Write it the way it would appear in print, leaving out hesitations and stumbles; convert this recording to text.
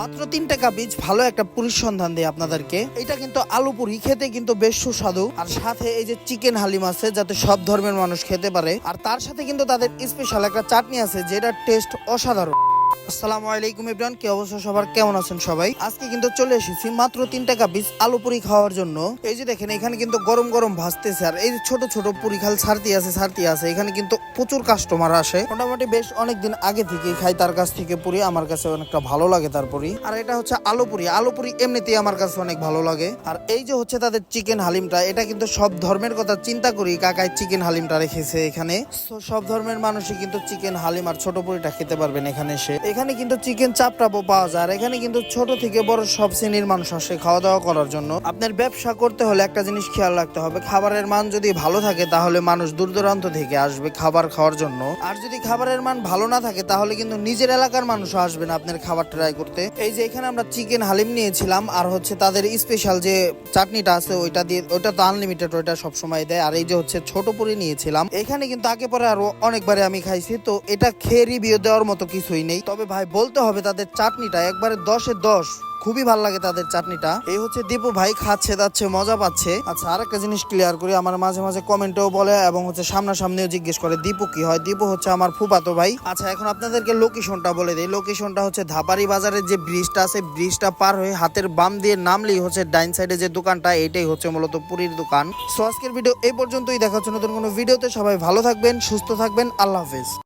মাত্র 3 টাকা পিস ভালো একটা পুরীর সন্ধান দেয় আপনাদেরকে। এটা কিন্তু আলু পুরি খেতে কিন্তু বেশ সুস্বাদু, আর সাথে এই যে চিকেন হালিম আছে যাতে সব ধর্মের মানুষ খেতে পারে, আর তার সাথে কিন্তু তাদের স্পেশাল একটা চাটনি আছে যেটা টেস্ট অসাধারণ। আসসালামু আলাইকুম এভরিওয়ান, কি অবস্থা সবার, কেমন আছেন সবাই? আজকে কিন্তু চলে এসেছি মাত্র 3 টাকা পিস আলু পুরি খাওয়ার জন্য। এই যে দেখেন এখানে কিন্তু গরম গরম ভাজতেছে, আর এই যে ছোট ছোট পুরি খাল ছাড়তি আছে। এখানে কিন্তু প্রচুর কাস্টমার আসে, মোটামুটি বেশ অনেকদিন আগে থেকে খাই তার কাছ থেকে পুরি। আমার কাছে অনেকটা ভালো লাগে তার পুরি। আর এটা হচ্ছে আলু পুরি এমনিতেই আমার কাছে অনেক ভালো লাগে। আর এই যে হচ্ছে তাদের চিকেন হালিমটা, এটা কিন্তু সব ধর্মের কথা চিন্তা করি কাকাই চিকেন হালিমটা রেখেছে এখানে। সব ধর্মের মানুষই কিন্তু চিকেন হালিম আর ছোট পুরিটা খেতে পারবেন এখানে এসে। এখানে কিন্তু চিকেন চাপটাও পাওয়া যায়, আর এখানে কিন্তু ছোট থেকে বড় সব শ্রেণীর মানুষ আসে খাওয়া দাওয়া করার জন্য। আপনার ব্যবসা করতে হলে একটা জিনিস খেয়াল রাখতে হবে, খাবারের মান যদি ভালো থাকে তাহলে মানুষ দূর দূরান্ত থেকে আসবে খাবার খাওয়ার জন্য। আর যদি খাবারের মান ভালো না থাকে তাহলে কিন্তু নিজের এলাকার মানুষও আসবে না আপনার খাবার ট্রাই করতে। এই যে এখানে আমরা চিকেন হালিম নিয়েছিলাম, আর হচ্ছে তাদের স্পেশাল যে চাটনিটা আছে ওইটা দিয়ে, ওইটা তো আনলিমিটেড, ওইটা সবসময় দেয়। আর এই যে হচ্ছে ছোট পুরি নিয়েছিলাম, এখানে কিন্তু আগে পরে আরো অনেকবারে আমি খাইছি, তো এটা খেয়ে রিভিউ দেওয়ার মতো কিছুই নেই। তবে ভাই বলতে হবে তাদের চাটনিটা একবারে 10-এ 10, খুবই ভালো লাগে তাদের চাটনিটা। এই হচ্ছে দীপু ভাই খাচ্ছে যাচ্ছে মজা পাচ্ছে। আচ্ছা, আরেকটা জিনিস ক্লিয়ার করি, আমার মাঝে মাঝে কমেন্টেও বলে এবং হচ্ছে সামনাসামনিও জিজ্ঞেস করে দীপু কি হয়। দীপু হচ্ছে আমার ফুফাতো ভাই। আচ্ছা, এখন আপনাদেরকে লোকেশনটা বলে দিই। লোকেশনটা হচ্ছে ধাপারি বাজারের যে ব্রিজটা আছে, ব্রিজটা পার হয়ে হাতের বাম দিয়ে নামলেই হচ্ছে ডাইন সাইডে যে দোকানটা, এটাই হচ্ছে মূলত পুরীর দোকান। সো আজকের ভিডিও এই পর্যন্তই, দেখা হচ্ছে নতুন কোনো ভিডিওতে। সবাই ভালো থাকবেন, সুস্থ থাকবেন, আল্লাহ হাফেজ।